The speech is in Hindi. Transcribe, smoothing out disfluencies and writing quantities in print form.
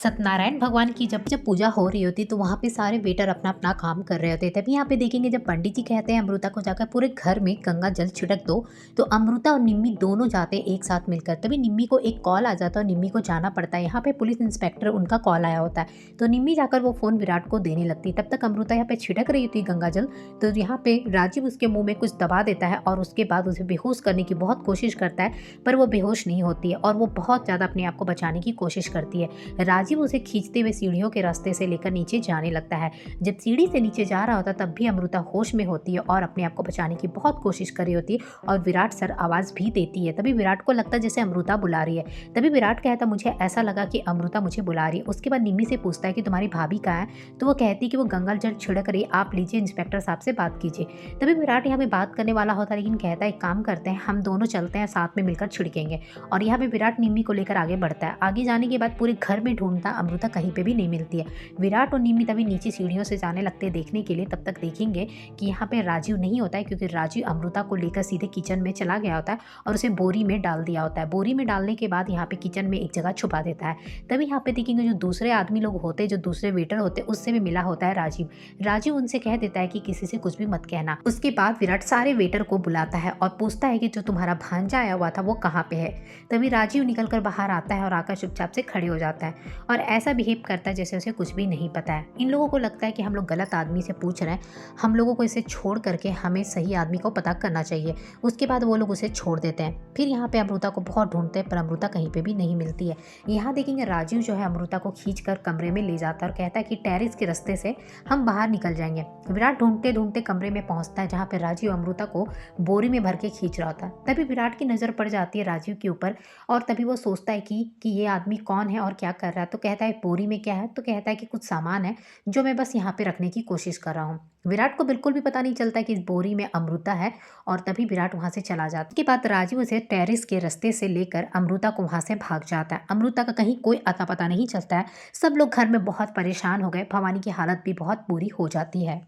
सत्यनारायण भगवान की जब जब पूजा हो रही होती तो वहाँ पे सारे वेटर अपना अपना काम कर रहे होते हैं। तभी यहाँ पे देखेंगे जब पंडित जी कहते हैं अमृता को जाकर पूरे घर में गंगा जल छिड़क दो, तो अमृता और निम्मी दोनों जाते हैं एक साथ मिलकर। तभी निम्मी को एक कॉल आ जाता है और निम्मी को जाना पड़ता है। यहाँ पे पुलिस इंस्पेक्टर उनका कॉल आया होता है, तो निम्मी जाकर वो फोन विराट को देने लगती है। तब तक अमृता यहाँ पे छिड़क रही होती गंगा जल, तो यहाँ पे राजीव उसके मुंह में कुछ दबा देता है और उसके बाद उसे बेहोश करने की बहुत कोशिश करता है, पर वो बेहोश नहीं होती है और वो बहुत ज़्यादा अपने आप को बचाने की कोशिश करती है। राजीव उसे खींचते हुए सीढ़ियों के रास्ते से लेकर नीचे जाने लगता है। जब सीढ़ी से नीचे जा रहा होता तब भी अमृता होश में होती है और अपने आप को बचाने की बहुत कोशिश कर रही होती है और विराट सर आवाज़ भी देती है। तभी विराट को लगता है जैसे अमृता बुला रही है। तभी विराट कहता मुझे ऐसा लगा कि अमृता मुझे बुला रही है। उसके बाद निम्मी से पूछता है कि तुम्हारी भाभी कहाँ है, तो वो कहती है कि वो गंगा जल छिड़क रही है, आप लीजिए इंस्पेक्टर साहब से बात कीजिए। तभी विराट यहाँ पे बात करने वाला होता है, लेकिन कहता है एक काम करते हैं, हम दोनों चलते हैं साथ में मिलकर छिड़केंगे। और यहाँ पे विराट निम्मी को लेकर आगे बढ़ता है। आगे जाने के बाद पूरे घर में ढूंढता अमृता कहीं पे भी नहीं मिलती है। विराट और निम्मी तभी नीचे सीढ़ियों से जाने लगते हैं देखने के लिए। तब तक देखेंगे कि यहाँ पे राजीव नहीं होता है, क्योंकि राजीव अमृता को लेकर सीधे किचन में चला गया होता है और उसे बोरी में डाल दिया होता है। बोरी में डालने के बाद यहाँ पे किचन में एक जगह छुपा देता है। तभी यहाँ पे देखेंगे जो दूसरे आदमी लोग होते हैं, जो दूसरे वेटर होते हैं, उससे भी मिला होता है राजीव। राजीव उनसे कह देता है कि किसी से कुछ भी मत कहना। उसके बाद विराट सारे वेटर को बुलाता है और पूछता है कि जो तुम्हारा भांजा आया हुआ था वो कहाँ पे है। तभी राजीव निकल कर बाहर आता है और आकर चुपचाप से खड़े हो जाता है और ऐसा बिहेव करता है जैसे उसे कुछ भी नहीं पता है। इन लोगों को लगता है कि हम लोग गलत आदमी से पूछ रहे हैं, हम लोगों को इसे छोड़ करके हमें सही आदमी को पता करना चाहिए। उसके बाद वो लोग उसे छोड़ देते हैं। फिर यहाँ पे अमृता को बहुत ढूंढते हैं, पर अमृता कहीं पे भी नहीं मिलती है। यहाँ देखेंगे राजीव जो है अमृता को खींच कर कमरे में ले जाता है और कहता है कि टेरेस के रास्ते से हम बाहर निकल जाएंगे। विराट ढूंढते ढूंढते कमरे में पहुंचता है जहाँ पे राजीव अमृता को बोरी में भर के खींच रहा होता है। तभी विराट की नज़र पड़ जाती है राजीव के ऊपर और तभी वो सोचता है कि ये आदमी कौन है और क्या कर रहा है। तो कहता है बोरी में क्या है, तो कहता है कि कुछ सामान है जो मैं बस यहाँ पे रखने की कोशिश कर रहा हूँ। विराट को बिल्कुल भी पता नहीं चलता है कि इस बोरी में अमृता है और तभी विराट वहां से चला जाता है। उसके बाद राजीव उसे टेरेस के रास्ते से लेकर अमृता को वहां से भाग जाता है। अमृता का कहीं कोई अता पता नहीं चलता है। सब लोग घर में बहुत परेशान हो गए। भवानी की हालत भी बहुत बुरी हो जाती है।